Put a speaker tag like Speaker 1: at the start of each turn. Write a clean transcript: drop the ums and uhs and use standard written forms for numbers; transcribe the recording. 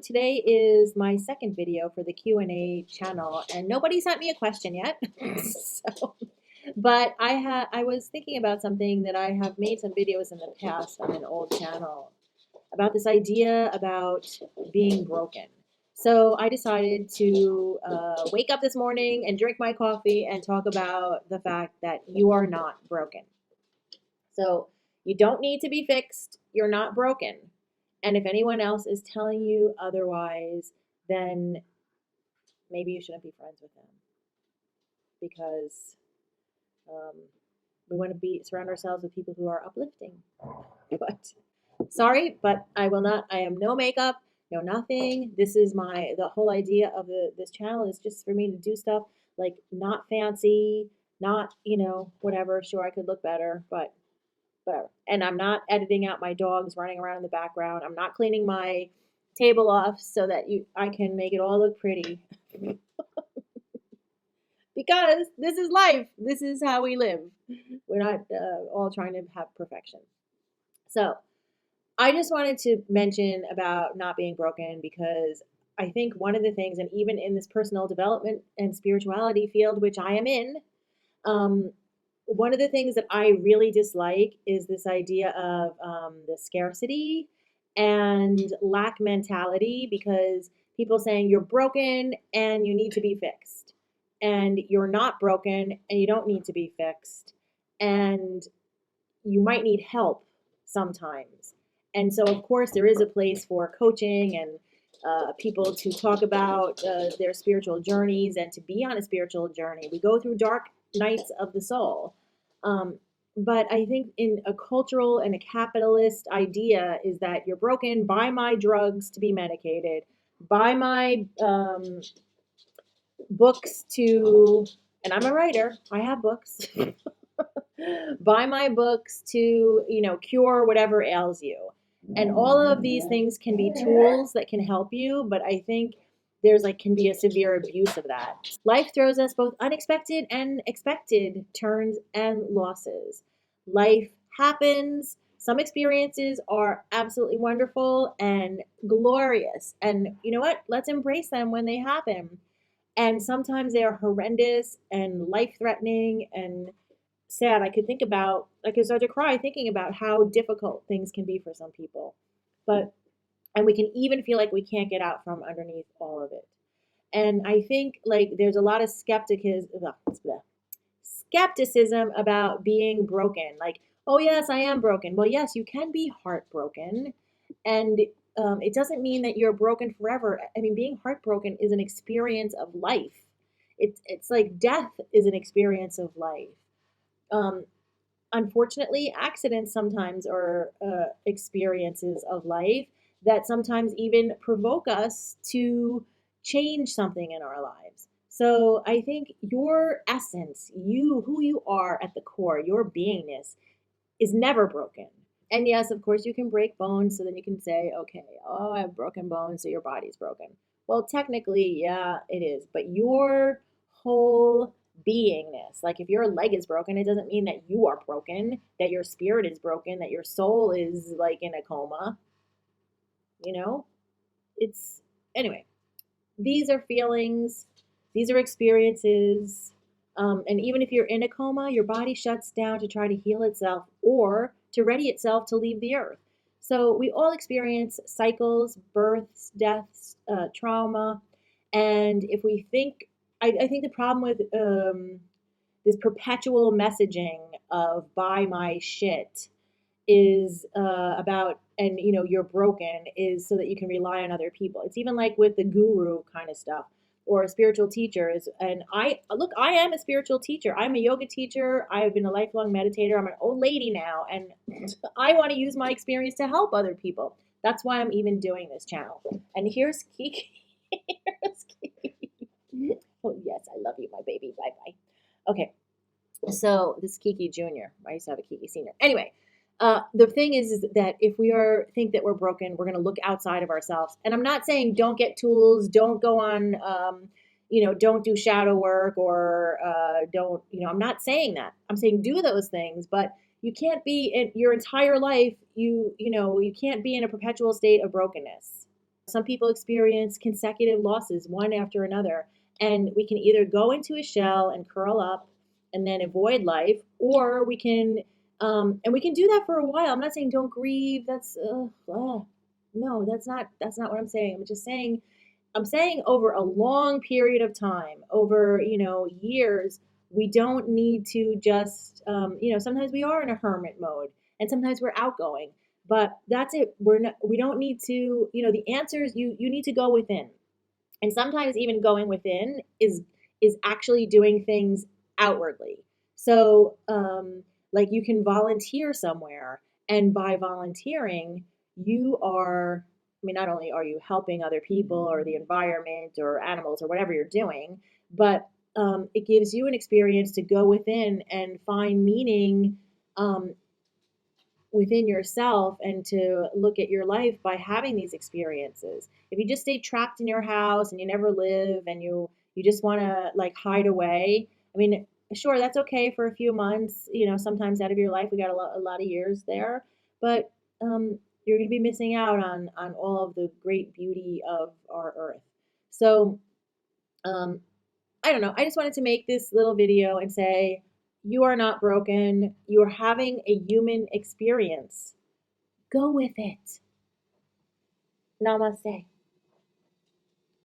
Speaker 1: Today is my second video for the Q&A channel, and nobody sent me a question yet. But I was thinking about something that I have made some videos in the past on an old channel about this idea about being broken. So I decided to wake up this morning and drink my coffee and talk about the fact that you are not broken. So you don't need to be fixed. You're not broken. And if anyone else is telling you otherwise, then maybe you shouldn't be friends with them because um, we want to be surround ourselves with people who are uplifting. But sorry, but I will not. I am no makeup, no nothing. This is the whole idea of this channel is just for me to do stuff like not fancy, not whatever. Sure, I could look better, but whatever. And I'm not editing out my dogs running around in the background. I'm not cleaning my table off so that I can make it all look pretty. Because this is life. This is how we live. We're not all trying to have perfection. So I just wanted to mention about not being broken because I think one of the things, and even in this personal development and spirituality field, which I am in, um, one of the things that I really dislike is this idea of the scarcity and lack mentality because people saying you're broken and you need to be fixed, and you're not broken and you don't need to be fixed, and you might need help sometimes. And so, of course, there is a place for coaching and people to talk about their spiritual journeys and to be on a spiritual journey. We go through dark nights of the soul. Um, but I think in a cultural and a capitalist idea is that you're broken, buy my drugs to be medicated, buy my books to, and I'm a writer, I have books. Buy my books to, cure whatever ails you. And all of these things can be tools that can help you, but I think can be a severe abuse of that. Life throws us both unexpected and expected turns and losses. Life happens. Some experiences are absolutely wonderful and glorious. And you know what? Let's embrace them when they happen. And sometimes they are horrendous and life threatening and sad. I could start to cry thinking about how difficult things can be for some people. But, and we can even feel like we can't get out from underneath all of it. And I think like there's a lot of skepticism about being broken. Like, oh, yes, I am broken. Well, yes, you can be heartbroken. And it doesn't mean that you're broken forever. I mean, being heartbroken is an experience of life. It's like death is an experience of life. Um, Unfortunately, accidents sometimes are experiences of life that sometimes even provoke us to change something in our lives. So I think your essence, who you are at the core, your beingness, is never broken. And yes, of course, you can break bones, so then you can say, okay, oh, I have broken bones, so your body's broken. Well, technically, yeah, it is. But your whole beingness, like if your leg is broken, it doesn't mean that you are broken, that your spirit is broken, that your soul is like in a coma. You know? It's, anyway, these are feelings, these are experiences. And even if you're in a coma, your body shuts down to try to heal itself or to ready itself to leave the earth. So we all experience cycles, births, deaths, trauma. And if we think, I think the problem with this perpetual messaging of buy my shit is about, and you're broken is so that you can rely on other people. It's even like with the guru kind of stuff or spiritual teachers. And I am a spiritual teacher. I'm a yoga teacher. I've been a lifelong meditator. I'm an old lady now, and I want to use my experience to help other people. That's why I'm even doing this channel. And here's Kiki. Here's Kiki. Oh yes, I love you, my baby. Bye bye. Okay, so this is Kiki Jr. I used to have a Kiki Senior. Anyway, the thing is that if we think that we're broken, we're going to look outside of ourselves. And I'm not saying don't get tools, don't go on, don't do shadow work or don't, I'm not saying that. I'm saying do those things, but you can't be in your entire life. You can't be in a perpetual state of brokenness. Some people experience consecutive losses, one after another. And we can either go into a shell and curl up and then avoid life, or and we can do that for a while. I'm not saying don't grieve. No, that's not what I'm saying. I'm saying over a long period of time, over, years, we don't need to just, sometimes we are in a hermit mode and sometimes we're outgoing, but that's it. We don't need to, the answers, you need to go within. And sometimes even going within is actually doing things outwardly. So like you can volunteer somewhere, and by volunteering you are, I mean, not only are you helping other people or the environment or animals or whatever you're doing, but it gives you an experience to go within and find meaning um, within yourself, and to look at your life by having these experiences. If you just stay trapped in your house and you never live, and you just want to like hide away, I mean, sure, that's okay for a few months, sometimes out of your life. We got a lot of years there, but you're going to be missing out on all of the great beauty of our earth. So um, I don't know. I just wanted to make this little video and say, you are not broken. You are having a human experience. Go with it. Namaste.